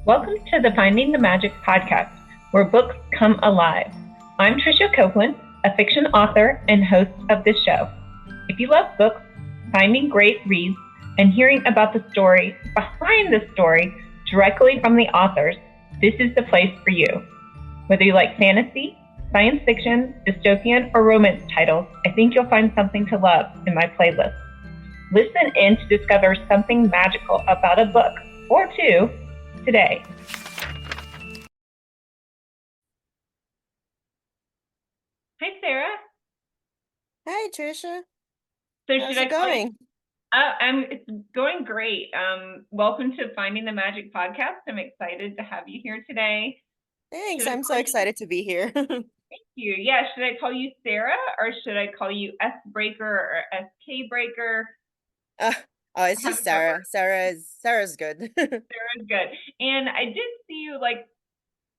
Welcome to the Finding the Magic podcast, where books come alive. I'm Tricia Copeland, a fiction author and host of this show. If you love books, finding great reads, and hearing about the story behind the story directly from the authors, this is the place for you. Whether you like fantasy, science fiction, dystopian, or romance titles, I think you'll find something to love in my playlist. Listen in to discover something magical about a book or two today. Hi, Sarah. Hi, Trisha. So How's should it I call you? going? It's going great. Welcome to Finding the Magic podcast. I'm excited to have you here today. Thanks. Should I I'm so call you? excited to be here. Thank you. Yeah. Should I call you Sarah or should I call you S Breaker or SK Breaker? Uh, oh, it's How does just that Sarah. work? Sarah's good. Sarah's good. And I did see you like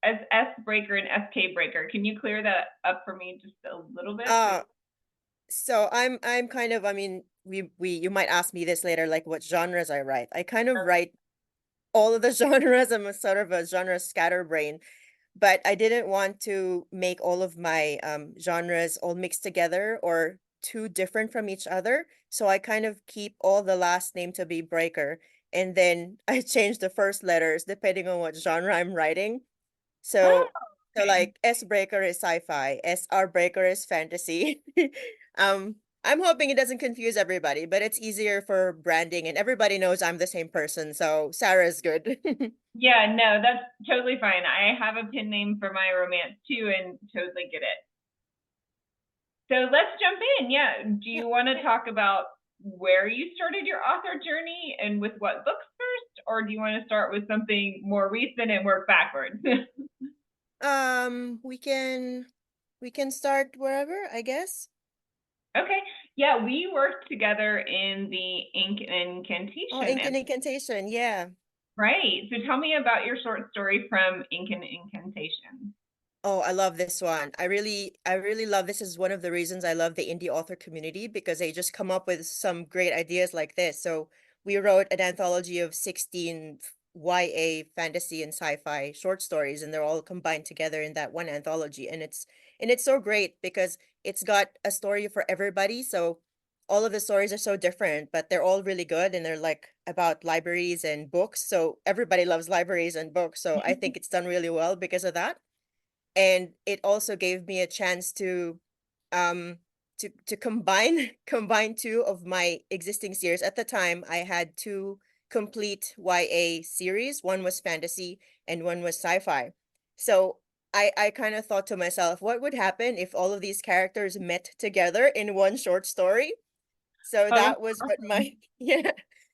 as S Breaker and SK Breaker. Can you clear that up for me just a little bit? Uh, so I'm kind of, I mean, we you might ask me this later, like what genres I write. I kind of write all of the genres. I'm a sort of a genre scatterbrain, but I didn't want to make all of my genres all mixed together or too different from each other. So I kind of keep all the last name to be Breaker, and then I change the first letters depending on what genre I'm writing. Oh, So okay. like S Breaker is sci-fi, SR Breaker is fantasy. Um, I'm hoping it doesn't confuse everybody, but it's easier for branding and everybody knows I'm the same person, so Sarah's good. Yeah, no, that's totally fine. I have a pin name for my romance too and totally get it. So let's jump in. Yeah. Do Yeah. you want to talk about where you started your author journey and with what books first? Or do you want to start with something more recent and work backwards? We can start wherever, I guess. Okay. Yeah, we worked together in the Ink and Oh, Incantation. Ink and Incantation, yeah. Right. So tell me about your short story from Ink and Incantation. Oh, I love this one. I really love this is one of the reasons I love the indie author community because they just come up with some great ideas like this. So we wrote an anthology of 16 YA fantasy and sci-fi short stories, and they're all combined together in that one anthology. And it's so great because it's got a story for everybody. So all of the stories are so different, but they're all really good and they're like about libraries and books. So everybody loves libraries and books. So I think it's done really well because of that. And it also gave me a chance to um to combine combine two of my existing series. At the time I had two complete YA series. One was fantasy and one was sci-fi. So I kind of thought to myself, what would happen if all of these characters met together in one short story? So Oh, that was what awesome. my yeah.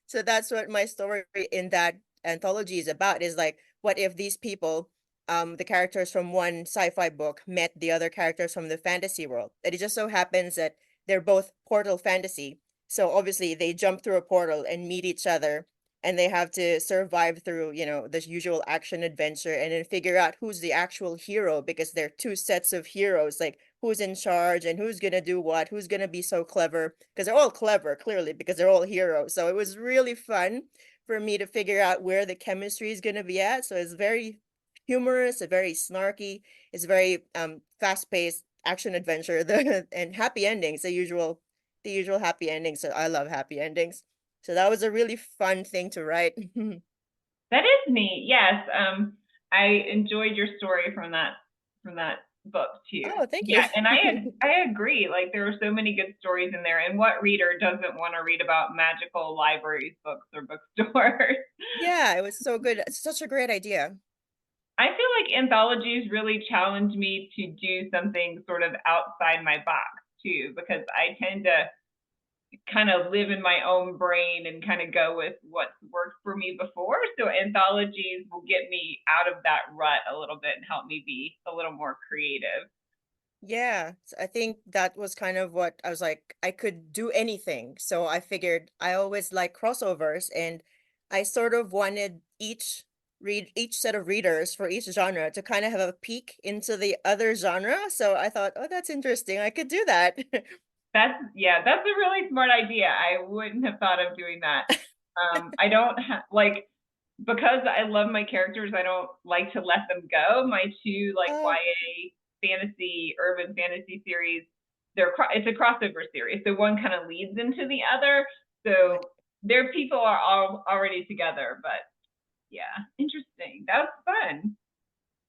So that's what my story in that anthology is about, is like, what if these people, the characters from one sci-fi book met the other characters from the fantasy world? And it just so happens that they're both portal fantasy. So obviously they jump through a portal and meet each other, and they have to survive through, the usual action adventure, and then figure out who's the actual hero, because they're two sets of heroes, like who's in charge and who's gonna do what, who's gonna be so clever, because they're all clever, clearly, because they're all heroes. So it was really fun for me to figure out where the chemistry is gonna be at. So it's very humorous, it's very snarky, it's very fast-paced action adventure, and happy endings, the usual happy endings. So I love happy endings. So that was a really fun thing to write. That is neat. Yes. I enjoyed your story from that book too. Oh, thank you. Yeah, and I agree. Like there are so many good stories in there, and what reader doesn't want to read about magical libraries, books, or bookstores? Yeah, it was so good. It's such a great idea. I feel like anthologies really challenge me to do something sort of outside my box too, because I tend to kind of live in my own brain and kind of go with what's worked for me before. So anthologies will get me out of that rut a little bit and help me be a little more creative. Yeah, I think that was kind of what I was like, I could do anything. So I figured I always like crossovers, and I sort of wanted each set of readers for each genre to kind of have a peek into the other genre. So I thought, oh, that's interesting. I could do that. That's a really smart idea. I wouldn't have thought of doing that. I don't like because I love my characters, I don't like to let them go. My two like Oh, YA fantasy, urban fantasy series, it's a crossover series, so one kind of leads into the other. right. So their people are all already together, but yeah, interesting. That was fun.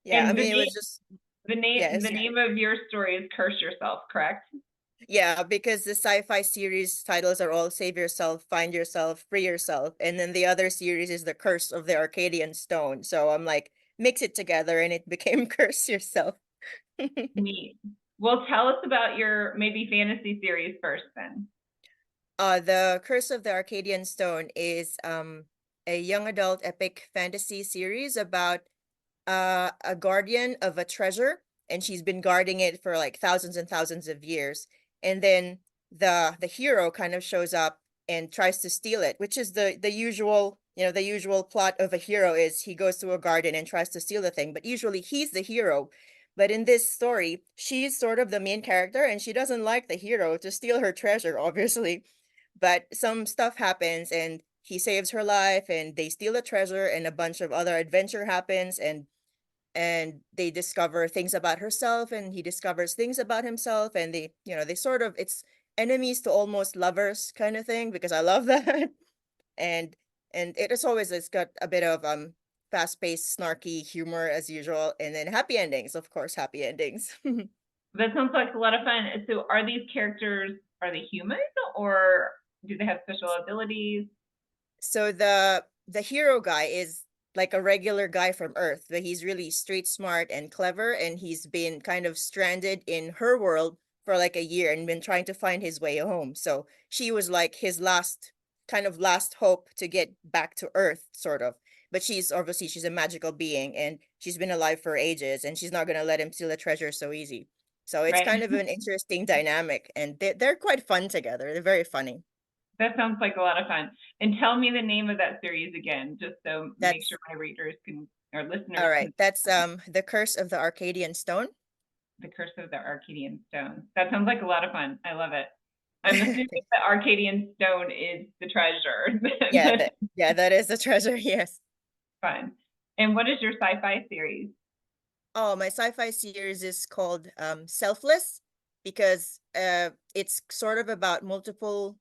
Yeah, I And mean, it was just, the yes. name of your story is Curse Yourself, correct? Yeah, because the sci-fi series titles are all Save Yourself, Find Yourself, Free Yourself, and then the other series is The Curse of the Arcadian Stone. So I'm like, mix it together and it became Curse Yourself. Neat. Well, tell us about your maybe fantasy series first then. The Curse of the Arcadian Stone is a young adult epic fantasy series about a guardian of a treasure, and she's been guarding it for like thousands and thousands of years. And then the hero kind of shows up and tries to steal it, which is the usual, the usual plot of a hero is he goes to a garden and tries to steal the thing, but usually he's the hero. But in this story, she's sort of the main character and she doesn't like the hero to steal her treasure, obviously. But some stuff happens and he saves her life and they steal the treasure and a bunch of other adventure happens and they discover things about herself and he discovers things about himself and they sort of it's enemies to almost lovers kind of thing because I love that. and and it is always it's got a bit of fast-paced snarky humor as usual and then happy endings, of course, happy endings. That sounds like a lot of fun. So are these characters, are they human or do they have special abilities? So the hero guy is like a regular guy from Earth, but he's really street smart and clever, and he's been kind of stranded in her world for like a year and been trying to find his way home. So she was like his last hope to get back to Earth, sort of. But she's a magical being and she's been alive for ages and she's not gonna let him steal the treasure so easy. So it's Right. kind of an interesting dynamic and they're quite fun together. They're very funny. That sounds like a lot of fun. And tell me the name of that series again, just so make sure That's my readers can, or listeners All right. can, That's The Curse of the Arcadian Stone. The Curse of the Arcadian Stone. That sounds like a lot of fun. I love it. I'm assuming the Arcadian Stone is the treasure. That is the treasure, yes. Fun. And what is your sci-fi series? Oh, my sci-fi series is called Selfless because it's sort of about multiple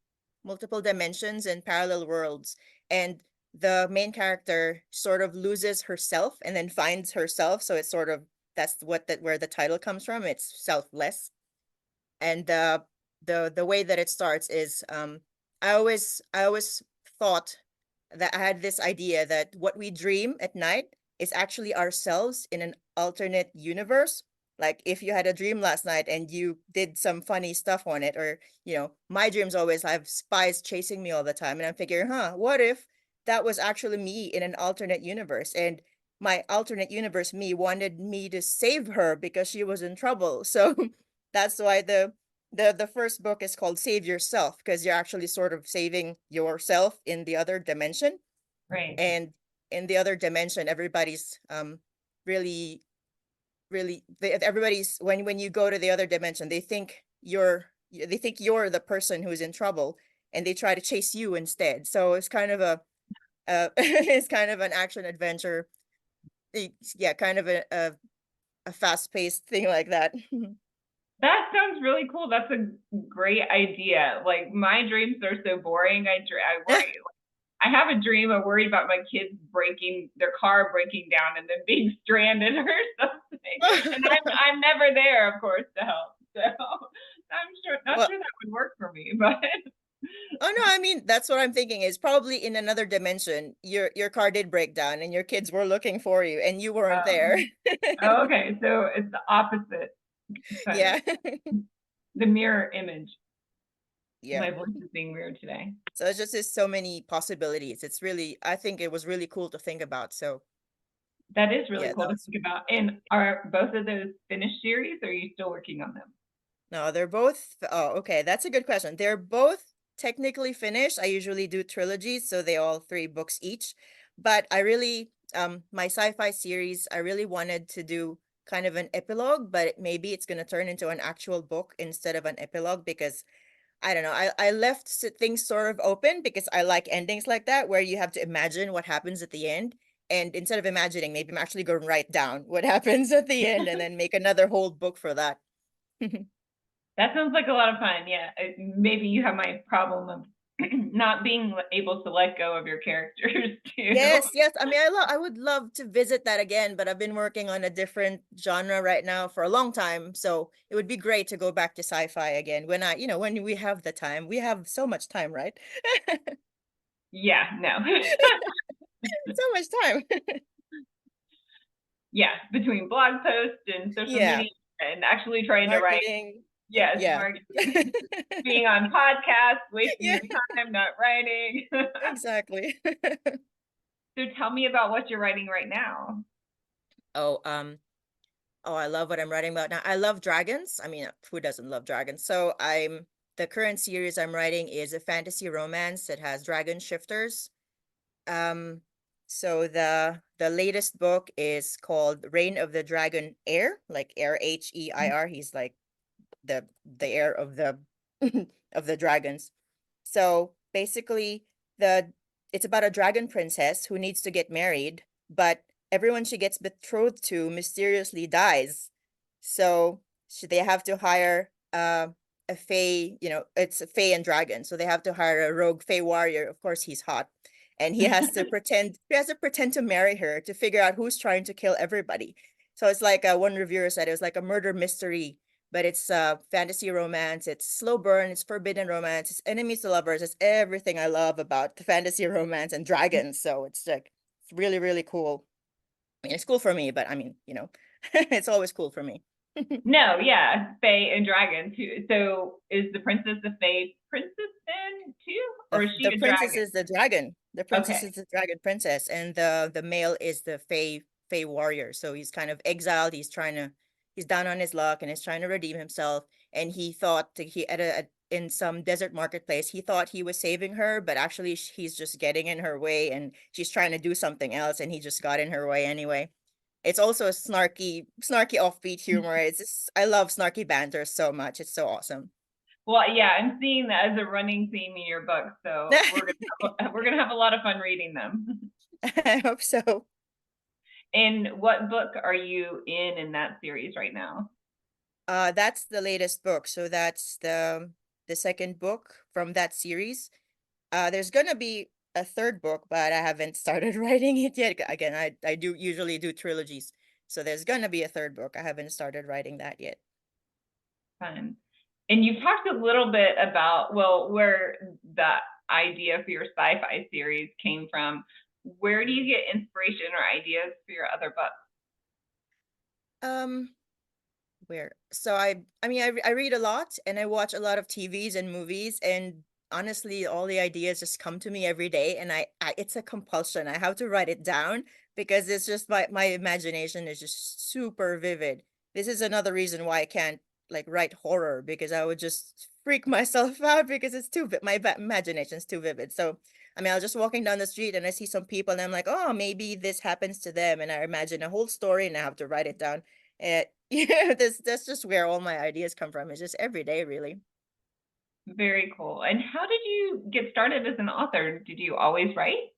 dimensions and parallel worlds. And the main character sort of loses herself and then finds herself. So it's sort of that's where the title comes from. It's selfless. And the way that it starts is I always thought that I had this idea that what we dream at night is actually ourselves in an alternate universe. Like if you had a dream last night and you did some funny stuff on it, or my dreams always have spies chasing me all the time, and I'm figuring, what if that was actually me in an alternate universe, and my alternate universe me wanted me to save her because she was in trouble. So that's why the first book is called Save Yourself, because you're actually sort of saving yourself in the other dimension. Right. And in the other dimension, everybody's really everybody's when you go to the other dimension, they think you're the person who's in trouble and they try to chase you instead. So it's kind of a it's kind of an action adventure. Yeah, kind of a fast-paced thing like that. That sounds really cool. That's a great idea. Like my dreams are so boring. I worry. I have a dream. I worry about my kids breaking their car breaking down and then being stranded or something. And I'm never there, of course, to help. So I'm not Well, sure that would work for me. But oh no, I mean that's what I'm thinking is probably in another dimension, your car did break down and your kids were looking for you and you weren't there. okay, so it's the opposite kind of Yeah. the mirror image. Yeah. My voice is being weird today. So it's just so many possibilities. I think it was really cool to think about. So That is really yeah, cool that to was, think about. And are both of those finished series, or are you still working on them? no, they're both, oh, okay. That's a good question. They're both technically finished. I usually do trilogies, so they all 3 books each. But my sci-fi series, I really wanted to do kind of an epilogue, but maybe it's going to turn into an actual book instead of an epilogue because I don't know. I left things sort of open because I like endings like that where you have to imagine what happens at the end. And instead of imagining, maybe I'm actually going to write down what happens at the end and then make another whole book for that. That sounds like a lot of fun. Yeah, maybe you have my problem of not being able to let go of your characters too. Yes. I mean, I would love to visit that again, but I've been working on a different genre right now for a long time. So it would be great to go back to sci-fi again when when we have the time. We have so much time, right? Yeah, no. So much time. Yeah, between blog posts and social Yeah. media and actually trying to write, Marketing. yes, Yeah. marketing, being on podcasts, wasting Yeah, your time not writing. exactly. So tell me about what you're writing right now. Oh, I love what I'm writing about now. I love dragons. I mean, who doesn't love dragons? So the current series I'm writing is a fantasy romance that has dragon shifters. Um, so the latest book is called Reign of the Dragon Heir, like Heir, Heir. He's like the heir of the of the dragons. So basically, the it's about a dragon princess who needs to get married, but everyone she gets betrothed to mysteriously dies. So they have to hire a fae, it's a fae and dragon. So they have to hire a rogue fae warrior. Of course, he's hot. And he has to pretend to marry her to figure out who's trying to kill everybody. So it's like one reviewer said it was like a murder mystery, but it's fantasy romance, it's slow burn, it's forbidden romance, it's enemies to lovers, it's everything I love about the fantasy romance and dragons. So it's like it's really, really cool. I mean, it's cool for me, but I mean, it's always cool for me. No, yeah, Fae and dragon too. So is the princess a Fae princess then too, or The is she the a princess dragon? is the dragon. The princess Okay. is the dragon princess, and the male is the Fey warrior. So he's kind of exiled. He's down on his luck and is trying to redeem himself. And he thought he in some desert marketplace, he thought he was saving her, but actually he's just getting in her way, and she's trying to do something else, and he just got in her way anyway. It's also a snarky offbeat humor. I love snarky banter so much. It's so awesome. Well, yeah, I'm seeing that as a running theme in your book, so we're gonna have a lot of fun reading them. I hope so. And what book are you in that series right now? That's the latest book. So that's the second book from that series. There's gonna be a third book, but I haven't started writing it yet. Again, I do usually do trilogies. So there's gonna be a third book. I haven't started writing that yet. Fun. And you've talked a little bit about, well, where the idea for your sci-fi series came from. Where do you get inspiration or ideas for your other books? Um, where? So I mean I read a lot and I watch a lot of TVs and movies, and honestly all the ideas just come to me every day, and I it's a compulsion. I have to write it down because it's just my imagination is just super vivid. This is another reason why I can't like write horror, because I would just freak myself out because it's too my imagination's too vivid. So I mean, I was just walking down the street and I see some people and I'm like, oh, maybe this happens to them, and I imagine a whole story and I have to write it down. And yeah, that's just where all my ideas come from. It's just every day, really. Very cool. And how did you get started as an author? Did you always write?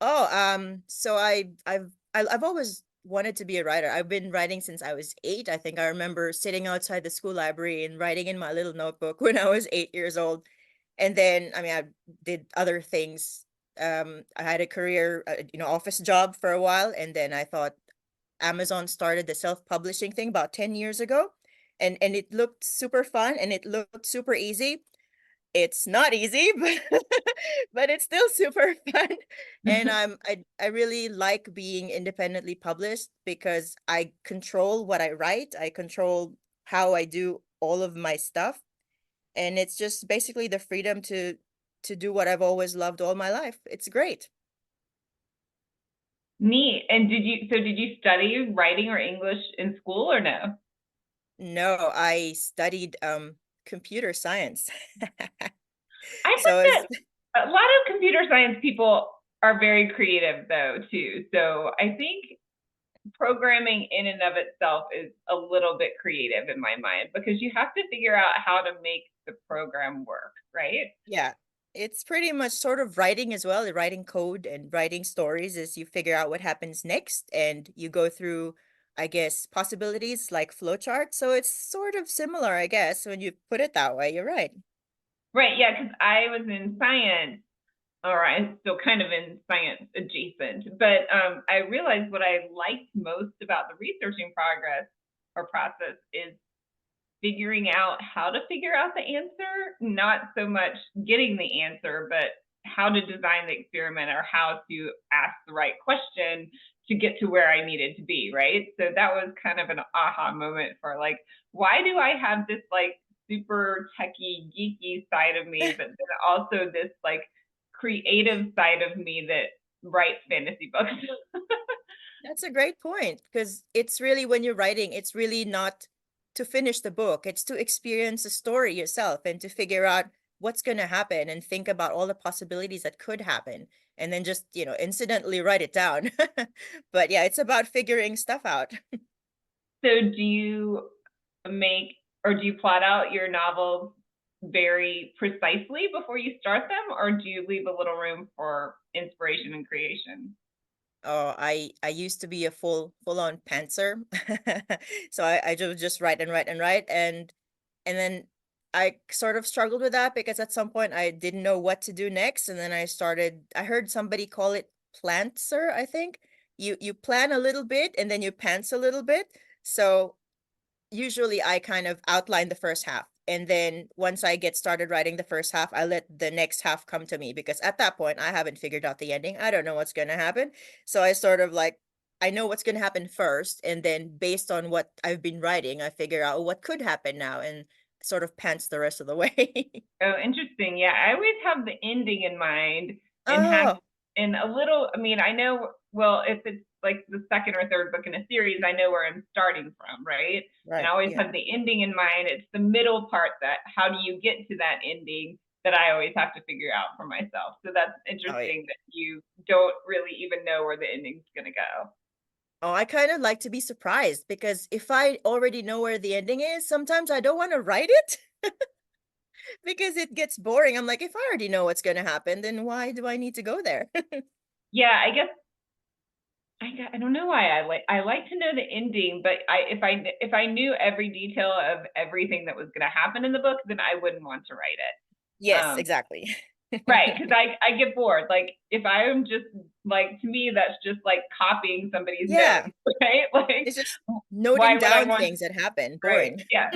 Oh, so I've always wanted to be a writer. I've been writing since I was 8. I think I remember sitting outside the school library and writing in my little notebook when I was 8 years old. And then, I mean, I did other things. I had a career, office job for a while, and then I thought Amazon started the self-publishing thing about 10 years ago, and it looked super fun and it looked super easy. It's not easy, but but it's still super fun. And I really like being independently published because I control what I write. I control how I do all of my stuff. And it's just basically the freedom to do what I've always loved all my life. It's great. Neat. And did you study writing or English in school or no? No, I studied computer science. I So find it's that a lot of computer science people are very creative though too. So I think programming in and of itself is a little bit creative in my mind because you have to figure out how to make the program work, right? yeah. It's pretty much sort of writing as well. Writing code and writing stories is you figure out what happens next and you go through, I guess, possibilities like flowchart. So it's sort of similar, I guess, when you put it that way. You're right. Right, yeah, because I was in science, or I'm still kind of in science adjacent, but I realized what I liked most about the researching progress or process is figuring out how to figure out the answer, not so much getting the answer, but how to design the experiment or how to ask the right question to get to where I needed to be, right? So that was kind of an aha moment for like, why do I have this like super techie, geeky side of me, but then also this like creative side of me that writes fantasy books? That's a great point because it's really when you're writing, it's really not to finish the book, it's to experience the story yourself and to figure out what's going to happen and think about all the possibilities that could happen and then just, incidentally write it down. But yeah, it's about figuring stuff out. So do you make or do you plot out your novels very precisely before you start them, or do you leave a little room for inspiration and creation? Oh, I used to be a full-on pantser. So I just write and write and write and then I sort of struggled with that because at some point I didn't know what to do next and then I heard somebody call it plantser, I think. You plan a little bit and then you pants a little bit. So usually I kind of outline the first half. And then once I get started writing the first half, I let the next half come to me because at that point I haven't figured out the ending. I don't know what's going to happen. So I sort of like, I know what's going to happen first. And then based on what I've been writing, I figure out what could happen now and sort of pants the rest of the way. Oh, interesting. Yeah, I always have the ending in mind and have Oh, and a little, I mean, I know, well, if it's like the second or third book in a series, I know where I'm starting from, right? And I right. always Yeah. have the ending in mind. It's the middle part that how do you get to that ending that I always have to figure out for myself. So that's Oh, yeah. interesting that you don't really even know where the ending's going to go. Oh, I kind of like to be surprised because if I already know where the ending is, sometimes I don't want to write it. Because it gets boring. I'm like, if I already know what's going to happen, then why do I need to go there? Yeah, I guess I don't know why I like to know the ending, but if I knew every detail of everything that was going to happen in the book, then I wouldn't want to write it. Yes, exactly. Right, because I get bored. Like if I'm just like to me, that's just like copying somebody's Yeah, notes, right? Like it's just why noting would I down want? things that happen. Right, Boring. yeah,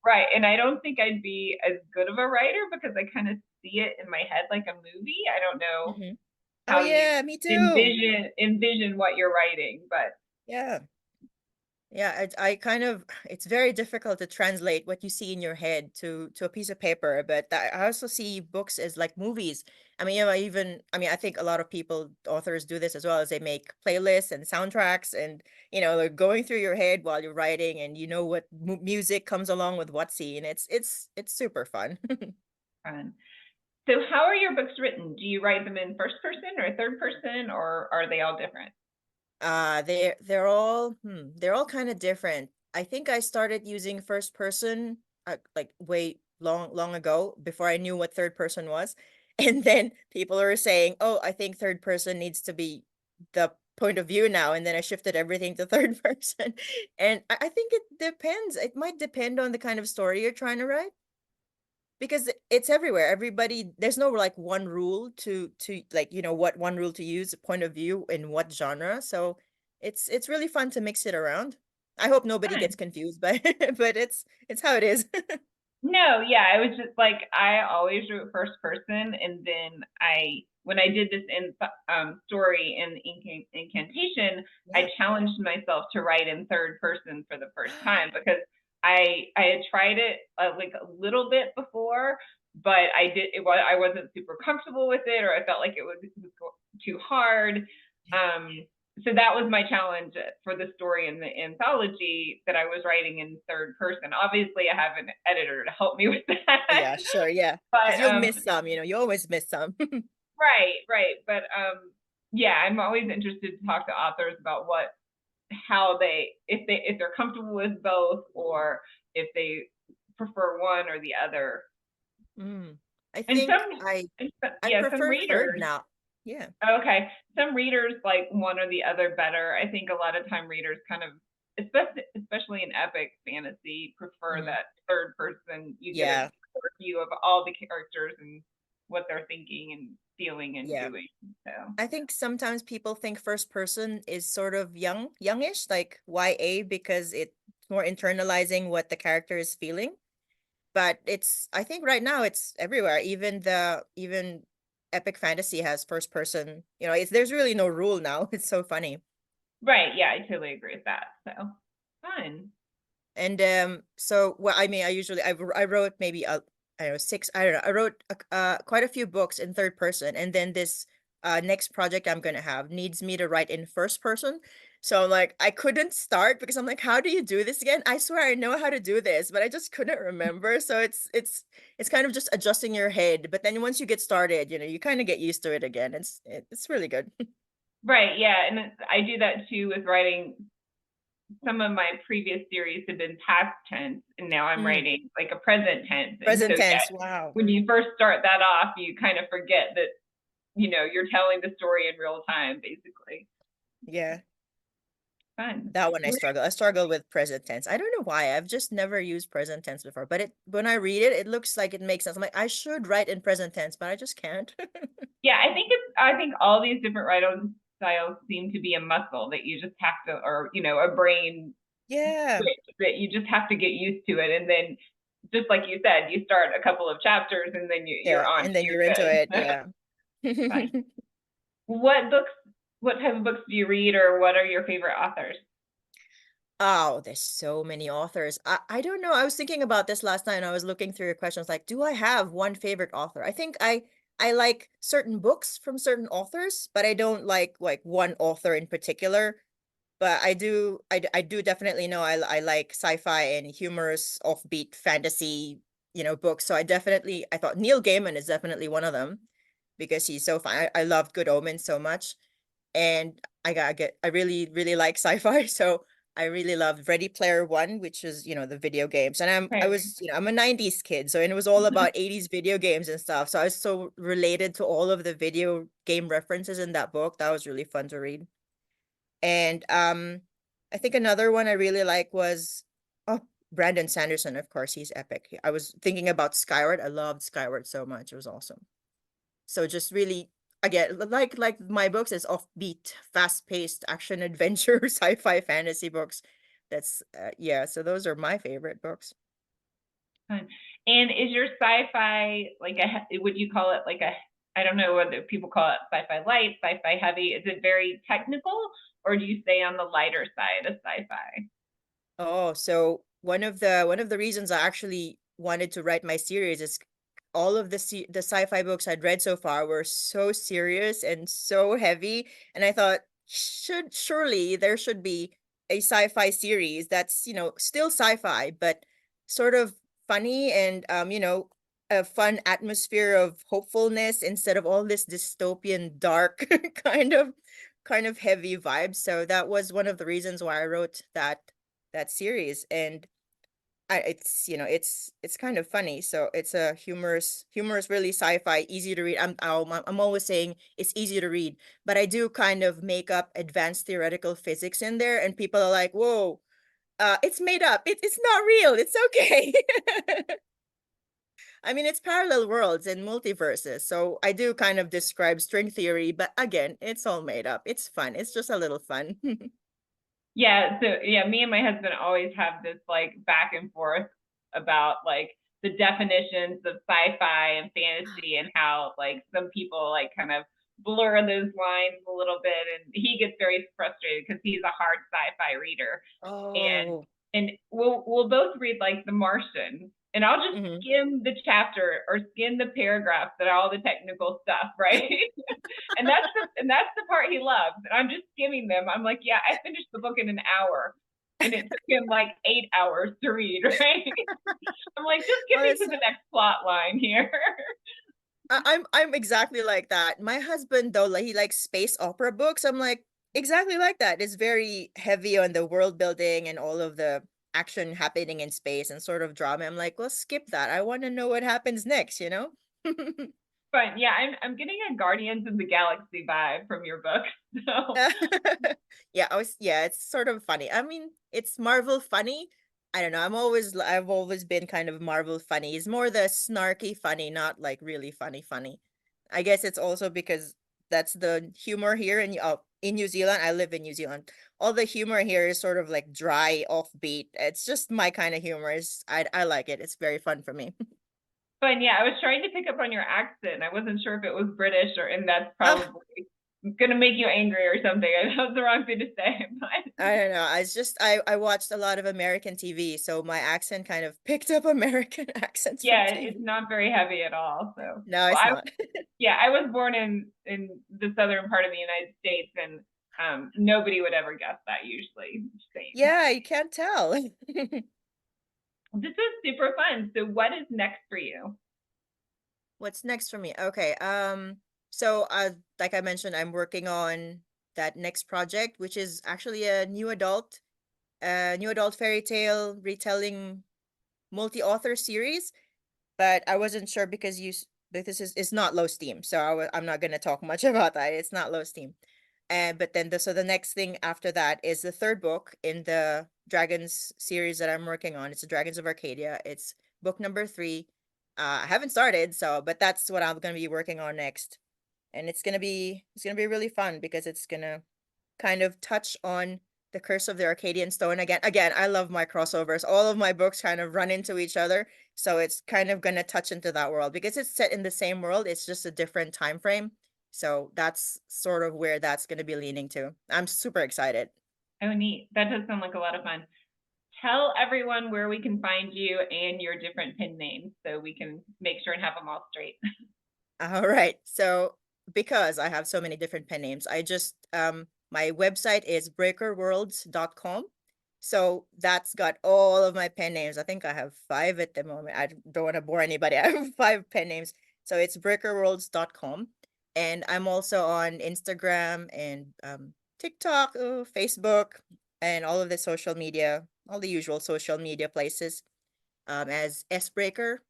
right. And I don't think I'd be as good of a writer because I kind of see it in my head like a movie. I don't know Hmm. Oh how you yeah, me too. envision what you're writing, but Yeah. Yeah, I kind of it's very difficult to translate what you see in your head to a piece of paper, but I also see books as like movies. I mean, I mean, I think a lot of people, authors do this as well as they make playlists and soundtracks and they're going through your head while you're writing and you know what mu music comes along with what scene. It's super fun. fun. So how are your books written? Do you write them in first person or third person, or are they all different? They're all kind of different. I think I started using first person like way long ago before I knew what third person was. And then people are saying, "Oh, I think third person needs to be the point of view now." And then I shifted everything to third person. And I think it depends. It might depend on the kind of story you're trying to write because it's everywhere. Everybody, there's no like one rule to like what one rule to use, point of view in what genre. So it's really fun to mix it around. I hope nobody gets Fun. confused, but but it's how it is. No, yeah, I was just like I always wrote first person, and then when I did this in story in incantation, Yeah. I challenged myself to write in third person for the first time because I had tried it like a little bit before, but I wasn't super comfortable with it, or I felt like it was too hard. Um, so that was my challenge for the story in the anthology that I was writing in third person. Obviously, I have an editor to help me with that, Yeah, sure, yeah. Because but you'll miss some, you always miss some. right. But yeah, I'm always interested to talk to authors about how they if they're comfortable with both or if they prefer one or the other. Mm. I And think I yeah, some prefer third readers. now. Yeah. Okay, some readers like one or the other better. I think a lot of time readers kind of, especially in epic fantasy, prefer Hmm. that third person. You get a Yeah. view of all the characters and what they're thinking and feeling and Yeah. doing. So I think sometimes people think first person is sort of youngish, like YA, because it's more internalizing what the character is feeling. But I think right now it's everywhere. Even epic fantasy has first person. There's really no rule now. It's so funny. right, yeah, I totally agree with that. So fun. And so well, I mean, I wrote maybe I don't know, six. I don't know. I wrote quite a few books in third person, and then this next project I'm gonna have needs me to write in first person. So I'm like, I couldn't start because I'm like, how do you do this again? I swear I know how to do this, but I just couldn't remember. So it's kind of just adjusting your head. But then once you get started, you kind of get used to it again. It's really good. Right, yeah, and I do that too with writing. Some of my previous series have been past tense, and now I'm Mm, writing like a present tense. And so, present yeah, tense. Wow. when you first start that off, you kind of forget that you're telling the story in real time, basically. Yeah. Fun. That one I struggle. I struggle with present tense. I don't know why. I've just never used present tense before. But when I read it, it looks like it makes sense. I'm like, I should write in present tense, but I just can't. Yeah, I think all these different writing styles seem to be a muscle that you just have to, or a brain Yeah. switch that you just have to get used to it, and then just like you said, you start a couple of chapters, and then you're Yeah. on, And then you're you're into it. good. Yeah. Fine. What books? What type of books do you read, or what are your favorite authors? Oh, there's so many authors. I don't know. I was thinking about this last night and I was looking through your questions like, do I have one favorite author? I think I like certain books from certain authors, but I don't like one author in particular. But I do definitely know I like sci-fi and humorous offbeat fantasy, books. So I thought Neil Gaiman is definitely one of them because he's so fun. I loved Good Omens so much. And I really, really like sci-fi. So I really loved Ready Player One, which is, the video games. And I Right. was, I'm a 90s kid, so and it was all about 80s video games and stuff. So I was so related to all of the video game references in that book. That was really fun to read. And I think another one I really like was oh Brandon Sanderson, of course, he's epic. I was thinking about Skyward. I loved Skyward so much. It was awesome. So just really again, like my books is offbeat, fast-paced action adventure sci-fi fantasy books. That's yeah, so those are my favorite books. Fun. And is your sci-fi like would you call it like a, I don't know whether people call it sci-fi light, sci-fi heavy. Is it very technical, or do you stay on the lighter side of sci-fi? Oh, so one of the reasons I actually wanted to write my series is all of the sci-fi books I'd read so far were so serious and so heavy, and I thought should surely there should be a sci-fi series that's, still sci-fi but sort of funny and a fun atmosphere of hopefulness instead of all this dystopian dark kind of heavy vibes. So that was one of the reasons why I wrote that series. And it's kind of funny, so it's a humorous really sci-fi, easy to read. I'm always saying it's easy to read, but I do kind of make up advanced theoretical physics in there and people are like, whoa, it's made up, it's not real, it's okay. I mean, it's parallel worlds and multiverses, so I do kind of describe string theory, but again, it's all made up. It's fun, it's just a little fun. Yeah, so yeah, me and my husband always have this like back and forth about like the definitions of sci-fi and fantasy, and how like some people like kind of blur those lines a little bit, and he gets very frustrated because he's a hard sci-fi reader. and Oh. and we'll both read like The Martian, and I'll just Hmm. skim the chapter or skim the paragraphs that are all the technical stuff, right? And that's the part he loves. And I'm just skimming them. I'm like, yeah, I finished the book in an hour, and it took him like 8 hours to read, right? I'm like, just get Well, me it's to the next plot line here. I'm exactly like that. My husband though, like he likes space opera books. I'm like exactly like that. It's very heavy on the world building and all of the action happening in space and sort of drama. I'm like, well, skip that. I want to know what happens next, you know? Fun. Yeah, I'm getting a Guardians of the Galaxy vibe from your book. So Yeah, it's sort of funny. I mean, it's Marvel funny. I don't know. I've always been kind of Marvel funny. It's more the snarky funny, not like really funny. I guess it's also because that's the humor here in New Zealand. I live in New Zealand. All the humor here is sort of like dry, offbeat. It's just my kind of humor. I like it. It's very fun for me. fun. Yeah, I was trying to pick up on your accent. I wasn't sure if it was British and that's Oh, probably gonna make you angry or something. That was the wrong thing to say, but I don't know. I watched a lot of American TV, so my accent kind of picked up American accents from yeah, it's TV. not very heavy at all. So, No, well, it's not. I was born in the southern part of the United States, and nobody would ever guess that usually. Same. Yeah, you can't tell. This is super fun. So, what is next for you? What's next for me? Okay. So like I mentioned, I'm working on that next project, which is actually a new adult fairy tale retelling multi-author series. But I wasn't sure because like this is it's not low steam, so I'm not gonna talk much about that. It's not low steam. And but then the next thing after that is the third book in the Dragons series that I'm working on. It's the Dragons of Arcadia. It's book number 3. I haven't started, so but that's what I'm gonna be working on next. And it's gonna be really fun because it's gonna kind of touch on the Curse of the Arcadian Stone again. Again, I love my crossovers. All of my books kind of run into each other, so it's kind of gonna touch into that world because it's set in the same world. It's just a different time frame. So that's sort of where that's gonna be leaning to. I'm super excited. Oh, neat. That does sound like a lot of fun. Tell everyone where we can find you and your different pen names so we can make sure and have them all straight. All right. So because I have so many different pen names, I just my website is breakerworlds.com. So that's got all of my pen names. I think I have 5 at the moment. I don't want to bore anybody. I have 5 pen names. So it's breakerworlds.com. And I'm also on Instagram and TikTok, Facebook, and all of the social media, all the usual social media places as S Breaker.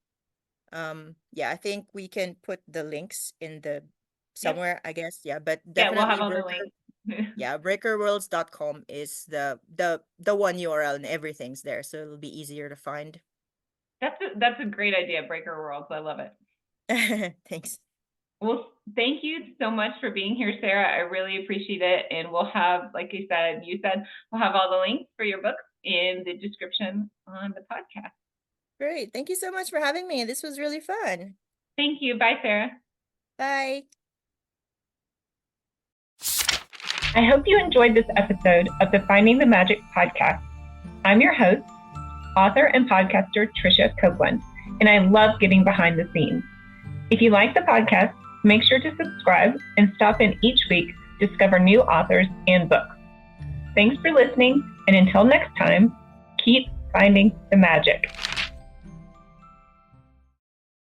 Yeah, I think we can put the links in the Yep. somewhere, I guess. Yeah, but Yeah, we'll have definitely all the links. yeah, breakerworlds.com is the one URL and everything's there, so it'll be easier to find. That's a great idea, Breaker Worlds. I love it. Thanks. Well, thank you so much for being here, Sarah. I really appreciate it. And we'll have, like you said, we'll have all the links for your books in the description on the podcast. Great. Thank you so much for having me. This was really fun. Thank you. Bye, Sarah. Bye. I hope you enjoyed this episode of the Finding the Magic podcast. I'm your host, author and podcaster Tricia Copeland, and I love getting behind the scenes. If you like the podcast, make sure to subscribe and stop in each week to discover new authors and books. Thanks for listening, and until next time, keep finding the magic.